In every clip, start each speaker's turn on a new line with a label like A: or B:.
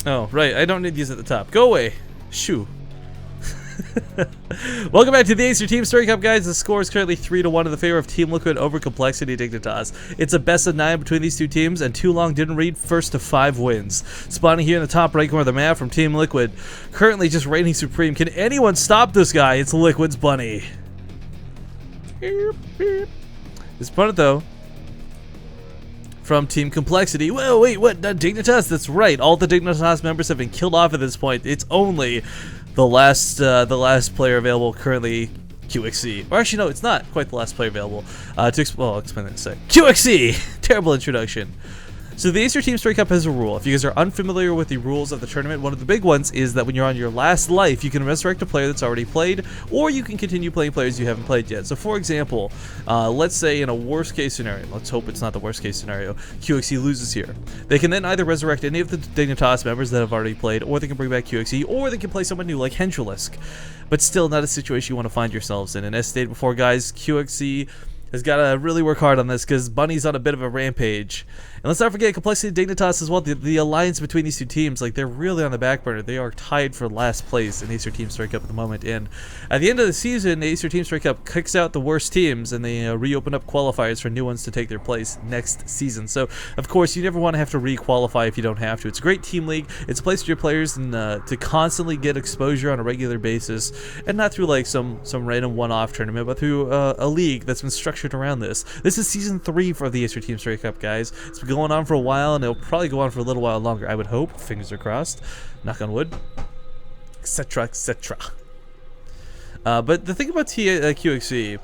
A: Oh, right. I don't need these at the top. Go away. Shoo. Welcome back to the Acer Team Story Cup, guys. The score is currently 3-1 in the favor of Team Liquid over Complexity-Dignitas. It's a best of 9 between these two teams, and too long didn't read. First to 5 wins. Spawning here in the top right corner of the map from Team Liquid, currently just reigning supreme. Can anyone stop this guy? It's Liquid's Bunny. This opponent, though, from Team Complexity. Whoa, wait, what? Dignitas? That's right. All the Dignitas members have been killed off at this point. It's only the last player available currently, QXC. Or actually, no, it's not quite the last player available. Well, I'll explain that in a sec. QXC! Terrible introduction. So the Acer Team Story Cup has a rule. If you guys are unfamiliar with the rules of the tournament, one of the big ones is that when you're on your last life, you can resurrect a player that's already played, or you can continue playing players you haven't played yet. So for example, let's say in a worst case scenario, let's hope it's not the worst case scenario, QXC loses here. They can then either resurrect any of the Dignitas members that have already played, or they can bring back QXC, or they can play someone new like Henschelisk. But still not a situation you want to find yourselves in. And as stated before, guys, QXC has got to really work hard on this because Bunny's on a bit of a rampage. And let's not forget Complexity-Dignitas as well. The alliance between these two teams, like, they're really on the back burner. They are tied for last place in Acer Team Story Cup at the moment. And at the end of the season, the Acer Team Story Cup kicks out the worst teams, and they reopen up qualifiers for new ones to take their place next season. So, of course, you never want to have to re-qualify if you don't have to. It's a great team league. It's a place for your players and, to constantly get exposure on a regular basis, and not through like some random one-off tournament, but through a league that's been structured around this. This is season 3 for the Acer Team Story Cup, guys. It's been going on for a while, and it'll probably go on for a little while longer, I would hope. Fingers are crossed. Knock on wood. Etc. Etc. But the thing about QXC...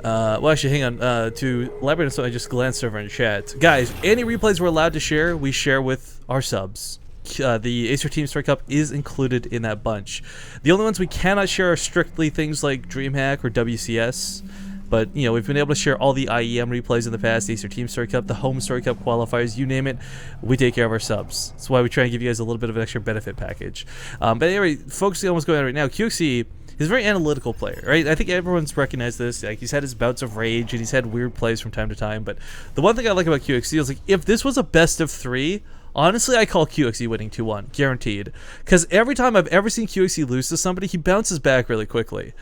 A: well, actually, hang on. To elaborate on something I just glanced over in chat. Guys, any replays we're allowed to share, we share with our subs. The Acer Team Story Cup is included in that bunch. The only ones we cannot share are strictly things like DreamHack or WCS. But, you know, we've been able to share all the IEM replays in the past, the Acer Team Story Cup, the Home Story Cup qualifiers, you name it. We take care of our subs. That's why we try and give you guys a little bit of an extra benefit package. But anyway, focusing on what's going on right now, QXC is a very analytical player, right? I think everyone's recognized this. Like, he's had his bouts of rage, and he's had weird plays from time to time. But the one thing I like about QXC is, like, if this was a best of 3... honestly, I call QXC winning 2-1, guaranteed. Because every time I've ever seen QXC lose to somebody, he bounces back really quickly.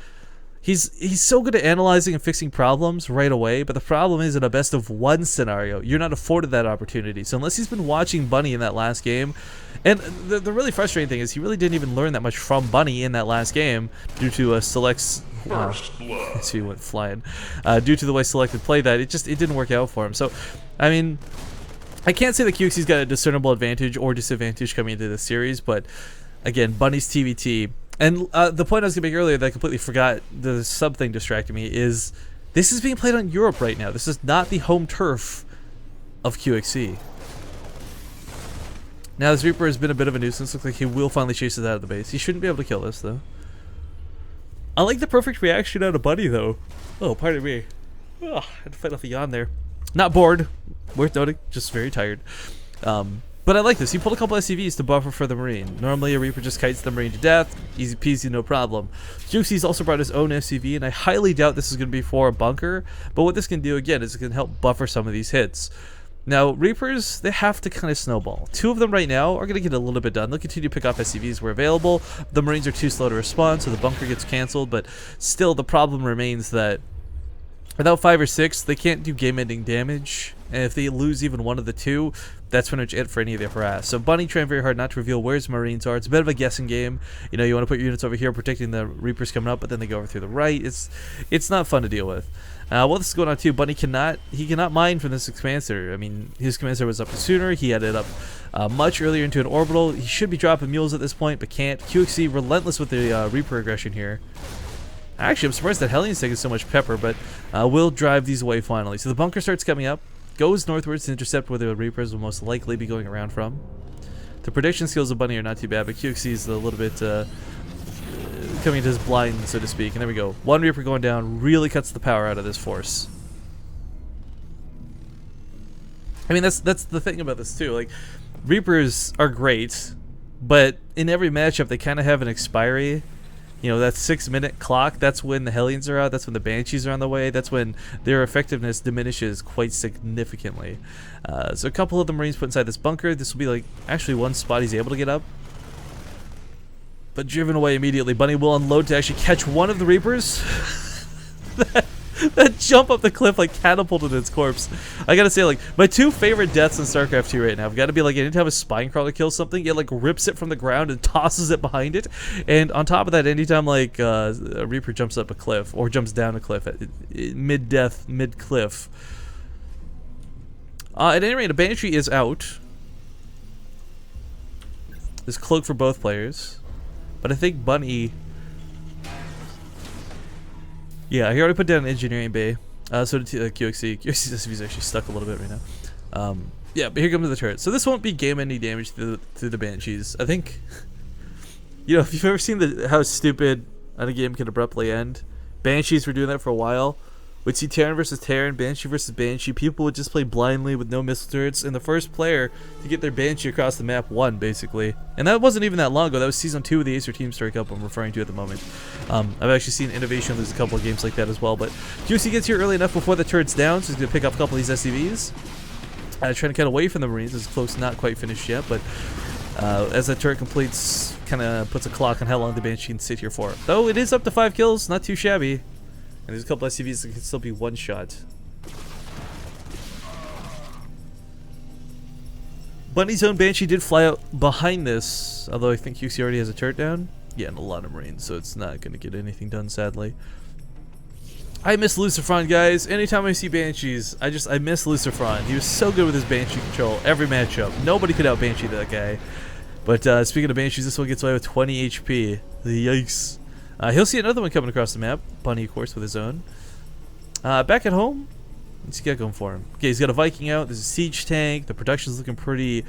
A: He's so good at analyzing and fixing problems right away, but the problem is in a best of 1 scenario, you're not afforded that opportunity. So unless he's been watching Bunny in that last game, and the really frustrating thing is he really didn't even learn that much from Bunny in that last game due to Select's... so he went flying. Due to the way Selected played that, it didn't work out for him. So, I mean... I can't say that QXC's got a discernible advantage or disadvantage coming into this series, but again, Bunny's TVT. And the point I was going to make earlier that I completely forgot, the sub thing distracted me, is this is being played on Europe right now. This is not the home turf of QXC. Now, this Reaper has been a bit of a nuisance. Looks like he will finally chase it out of the base. He shouldn't be able to kill this, though. I like the perfect reaction out of Bunny, though. Oh, pardon me. Oh, I had to fight off a yawn there. Not bored. Worth noting, just very tired. But I like this. He pulled a couple SCVs to buffer for the Marine. Normally, a Reaper just kites the Marine to death. Easy peasy, no problem. QXC's also brought his own SCV, and I highly doubt this is going to be for a bunker. But what this can do, again, is it can help buffer some of these hits. Now, Reapers, they have to kind of snowball. 2 of them right now are going to get a little bit done. They'll continue to pick off SCVs where available. The Marines are too slow to respond, so the bunker gets canceled. But still, the problem remains that without 5 or 6, they can't do game-ending damage. And if they lose even one of the 2, that's pretty much it for any of their harass. So Bunny trying very hard not to reveal where his Marines are. It's a bit of a guessing game. You know, you want to put your units over here protecting the Reapers coming up, but then they go over through the right. It's not fun to deal with. While this is going on too, Bunny cannot mine from this expanser. I mean, his commander was up sooner. He had it up much earlier into an orbital. He should be dropping mules at this point, but can't. QXC relentless with the Reaper aggression here. Actually, I'm surprised that Hellions taking so much pepper, but will drive these away finally. So the bunker starts coming up. Goes northwards to intercept where the Reapers will most likely be going around from. The prediction skills of Bunny are not too bad, but QXC is a little bit coming into his blind, so to speak. And there we go. 1 Reaper going down really cuts the power out of this force. I mean, that's the thing about this too. Like, Reapers are great, but in every matchup they kind of have an expiry. You know, that 6-minute clock, that's when the Hellions are out, that's when the Banshees are on the way, that's when their effectiveness diminishes quite significantly. So a couple of the Marines put inside this bunker. This will be like actually one spot he's able to get up, but driven away immediately. Bunny will unload to actually catch one of the Reapers. That jump up the cliff like catapulted its corpse. I gotta say, like, my two favorite deaths in StarCraft 2 right now have got to be like anytime a spine crawler kills something, it like rips it from the ground and tosses it behind it. And on top of that, anytime like a Reaper jumps up a cliff or jumps down a cliff at mid-death, mid-cliff. At any rate, a Banshee is out. There's cloak for both players, but I think Bunny. Yeah, he already put down an engineering bay. So did QXC. QXC's SCV is actually stuck a little bit right now. Yeah, but here comes the turret. So this won't be game-ending damage to the Banshees. I think, you know, if you've ever seen how stupid a game can abruptly end, Banshees were doing that for a while. We'd see Terran versus Terran, Banshee versus Banshee. People would just play blindly with no missile turrets, and the first player to get their Banshee across the map won, basically. And that wasn't even that long ago. That was Season 2 of the Acer Team Story Cup I'm referring to at the moment. I've actually seen Innovation lose a couple of games like that as well, but QC gets here early enough before the turret's down, so he's going to pick up a couple of these SCVs. Trying to cut away from the Marines. It's close, not quite finished yet, but as that turret completes, kind of puts a clock on how long the Banshee can sit here for. Though it is up to 5 kills, not too shabby. And there's a couple SCVs that can still be one shot. Bunny's own Banshee did fly out behind this, although I think QC already has a turret down. Yeah, and a lot of Marines, so it's not going to get anything done, sadly. I miss Lucifron, guys. Anytime I see Banshees, I miss Lucifron. He was so good with his Banshee control every matchup. Nobody could out Banshee that guy. But speaking of Banshees, this one gets away with 20 HP. Yikes. He'll see another one coming across the map. Bunny, of course, with his own. Back at home, what's he got going for him? Okay, he's got a Viking out. There's a siege tank. The production's looking pretty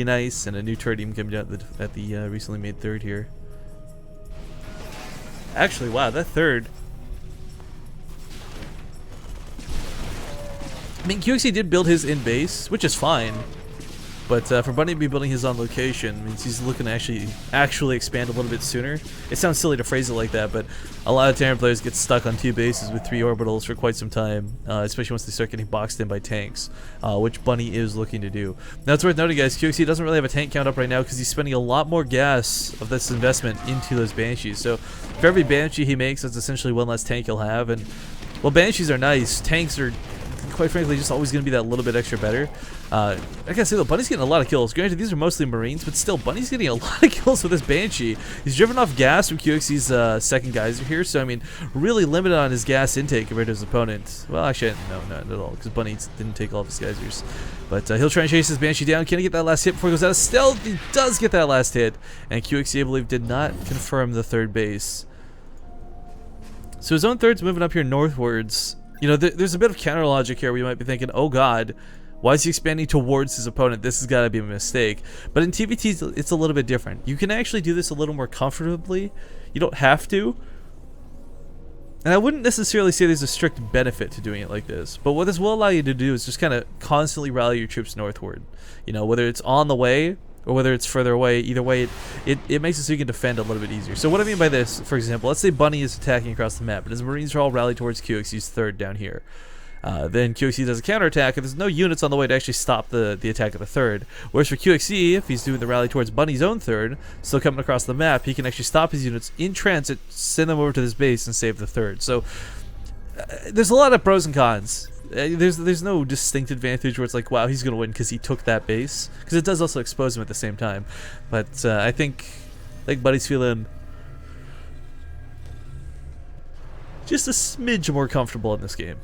A: nice, and a new turret even coming out at the recently made third here. Actually, wow, that third. I mean, QXC did build his in base, which is fine. But for Bunny to be building his on location means he's looking to actually expand a little bit sooner. It sounds silly to phrase it like that, but a lot of Terran players get stuck on 2 bases with 3 orbitals for quite some time, especially once they start getting boxed in by tanks, which Bunny is looking to do. Now it's worth noting, guys, QXC doesn't really have a tank count up right now because he's spending a lot more gas of this investment into those Banshees. So for every Banshee he makes, that's essentially one less tank he'll have. And while Banshees are nice, tanks are quite frankly just always going to be that little bit extra better. I gotta say though, Bunny's getting a lot of kills. Granted, these are mostly Marines, but still, Bunny's getting a lot of kills with this Banshee. He's driven off gas from QXC's second geyser here, so I mean, really limited on his gas intake compared to his opponent. Well, actually, no, not at all, because Bunny didn't take all of his geysers. But he'll try and chase his Banshee down. Can he get that last hit before he goes out of stealth? He does get that last hit, and QXC, I believe, did not confirm the third base. So his own third's moving up here northwards. You know, there's a bit of counter logic here where you might be thinking, oh god, why is he expanding towards his opponent? This has got to be a mistake. But in TVT, it's a little bit different. You can actually do this a little more comfortably. You don't have to. And I wouldn't necessarily say there's a strict benefit to doing it like this. But what this will allow you to do is just kind of constantly rally your troops northward. You know, whether it's on the way or whether it's further away, either way, it makes it so you can defend a little bit easier. So what I mean by this, for example, let's say Bunny is attacking across the map, and his Marines are all rallied towards QXC's third down here. Then QXC does a counterattack, and there's no units on the way to actually stop the attack of the third. Whereas for QXC, if he's doing the rally towards Bunny's own third, still coming across the map, he can actually stop his units in transit, send them over to this base, and save the third. So there's a lot of pros and cons. There's no distinct advantage where it's like, wow, he's going to win because he took that base. Because it does also expose him at the same time. But I think Bunny's feeling just a smidge more comfortable in this game.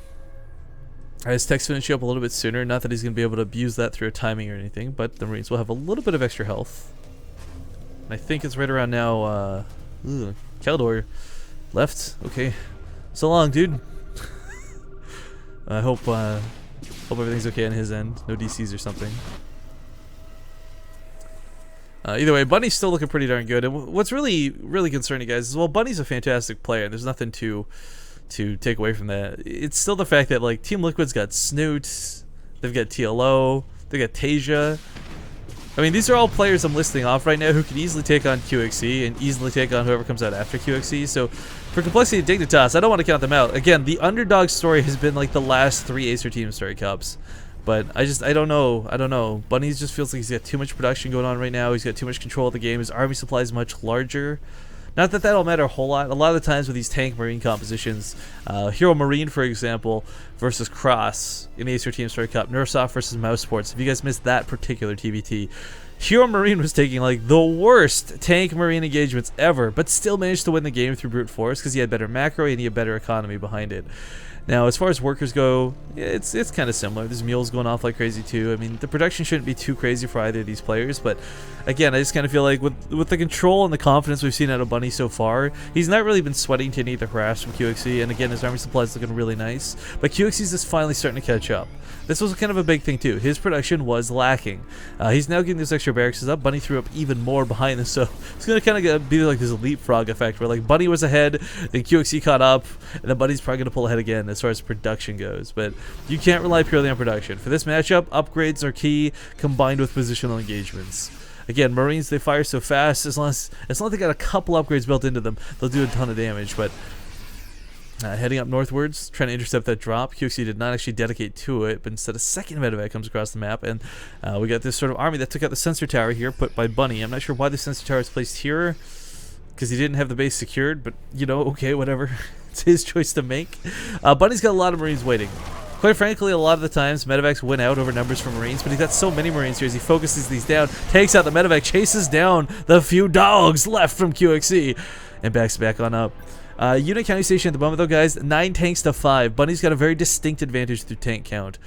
A: His tech's finishing up a little bit sooner. Not that he's going to be able to abuse that through timing or anything, but the Marines will have a little bit of extra health. And I think it's right around now. Caldor left. Okay. So long, dude. I hope everything's okay on his end. No DCs or something. Either way, Bunny's still looking pretty darn good. And what's really concerning, guys, is while Bunny's a fantastic player, there's nothing to take away from that. It's still the fact that like Team Liquid's got Snoot, they've got TLO, they've got Tasia. I mean, these are all players I'm listing off right now who can easily take on QXC and easily take on whoever comes out after QXC. So for Complexity-Dignitas, I don't want to count them out. Again, the underdog story has been like the last 3 Acer Team Story Cups. But I don't know. Bunny just feels like he's got too much production going on right now. He's got too much control of the game. His army supply is much larger. Not that that'll matter a whole lot. A lot of the times with these tank marine compositions, Hero Marine, for example, versus Cross in the Acer Team Story Cup, Nerfsoft versus Mouse Sports. If you guys missed that particular TBT, Hero Marine was taking like the worst tank marine engagements ever, but still managed to win the game through brute force because he had better macro and he had better economy behind it. Now, as far as workers go, it's kind of similar. There's mules going off like crazy too. I mean, the production shouldn't be too crazy for either of these players, but again, I just kind of feel like with the control and the confidence we've seen out of Bunny so far, he's not really been sweating to any of the harass from QXC, and again, his army supply is looking really nice, but QXC's just finally starting to catch up. This was kind of a big thing too. His production was lacking. He's now getting those extra barracks up. Bunny threw up even more behind this, so it's going to kind of be like this leapfrog effect where like Bunny was ahead, then QXC caught up, and then Bunny's probably going to pull ahead again as far as production goes. But you can't rely purely on production. For this matchup, upgrades are key combined with positional engagements. Again, Marines, they fire so fast, as long as they got a couple upgrades built into them, they'll do a ton of damage. But heading up northwards, trying to intercept that drop. QXC did not actually dedicate to it, but instead a second medevac comes across the map, and we got this sort of army that took out the sensor tower here, put by Bunny. I'm not sure why the sensor tower is placed here, because he didn't have the base secured, but, you know, okay, whatever. It's his choice to make. Bunny's got a lot of Marines waiting. Quite frankly, a lot of the times, medevacs win out over numbers for Marines, but he's got so many Marines here as he focuses these down, takes out the medevac, chases down the few dogs left from QXC, and backs back on up. Unit counting station at the moment, though, guys, 9 tanks to 5. Bunny's got a very distinct advantage through tank count.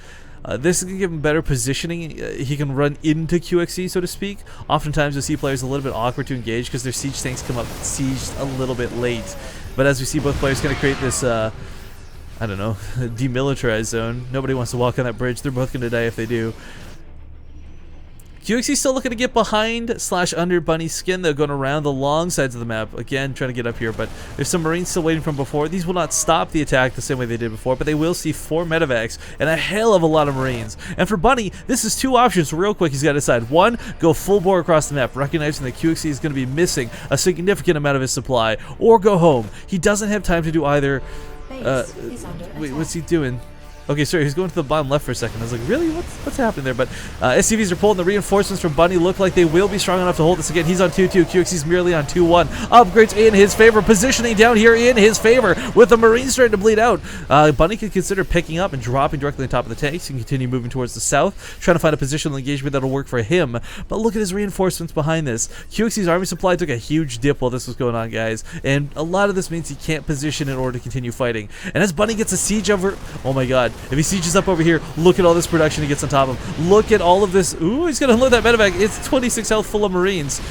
A: This is going to give him better positioning. He can run into QXC, so to speak. Oftentimes, you'll see players a little bit awkward to engage because their siege tanks come up sieged a little bit late. But as we see, both players kind of create this, I don't know, demilitarized zone. Nobody wants to walk on that bridge. They're both going to die if they do. QXC still looking to get behind / under Bunny's skin, though, going around the long sides of the map. Again, trying to get up here, but there's some Marines still waiting from before. These will not stop the attack the same way they did before, but they will see 4 medevacs and a hell of a lot of Marines. And for Bunny, this is 2 options real quick he's got to decide. 1, go full bore across the map, recognizing that QXC is going to be missing a significant amount of his supply, or go home. He doesn't have time to do either. Wait, what's he doing? Okay, sorry, he's going to the bottom left for a second. I was like, really? What's happening there? But SCVs are pulling the reinforcements from Bunny. Look like they will be strong enough to hold this again. He's on 2-2. QXC's merely on 2-1. Upgrades in his favor. Positioning down here in his favor with the Marines starting to bleed out. Bunny could consider picking up and dropping directly on top of the tanks and continue moving towards the south, trying to find a positional engagement that'll work for him. But look at his reinforcements behind this. QXC's army supply took a huge dip while this was going on, guys. And a lot of this means he can't position in order to continue fighting. And as Bunny gets a siege over... Oh my god. If he sieges up over here, look at all this production he gets on top of him. Look at all of this. Ooh, he's going to unload that medevac. It's 26 health full of Marines.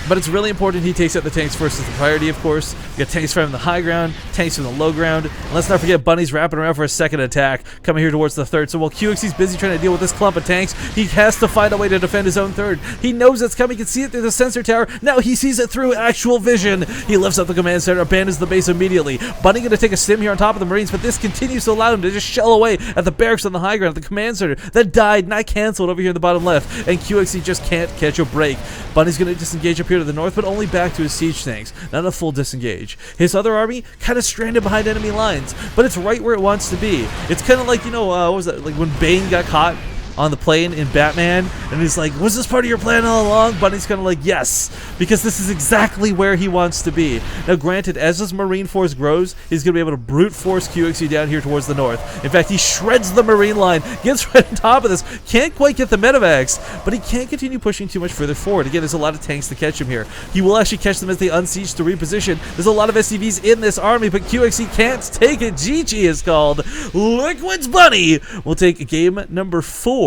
A: But it's really important he takes out the tanks first as the priority, of course. You got tanks from the high ground, tanks from the low ground. And let's not forget Bunny's wrapping around for a second attack, coming here towards the third. So while QXC's busy trying to deal with this clump of tanks, he has to find a way to defend his own third. He knows it's coming. He can see it through the sensor tower. Now he sees it through actual vision. He lifts up the command center, abandons the base immediately. Bunny going to take a stim here on top of the Marines, but this continues to allow him to just shell away at the barracks on the high ground, at the command center that died, not canceled over here in the bottom left. And QXC just can't catch a break. Bunny's going to disengage up here to the north, but only back to his siege tanks, not a full disengage. His other army kind of stranded behind enemy lines, but it's right where it wants to be. It's kind of like, you know, what was that, like when Bane got caught on the plane in Batman, and he's like, was this part of your plan all along? Bunny's kind of like, yes, because this is exactly where he wants to be. Now granted, as his Marine force grows, he's going to be able to brute force QXC down here towards the north. In fact, he shreds the Marine line, gets right on top of this, can't quite get the medevacs, but he can't continue pushing too much further forward. Again, there's a lot of tanks to catch him here. He will actually catch them as they unsiege to reposition. There's a lot of SCVs in this army, but QXC can't take it. GG is called. Liquid's Bunny will take game number 4,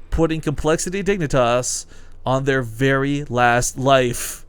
A: putting Complexity-Dignitas on their very last life.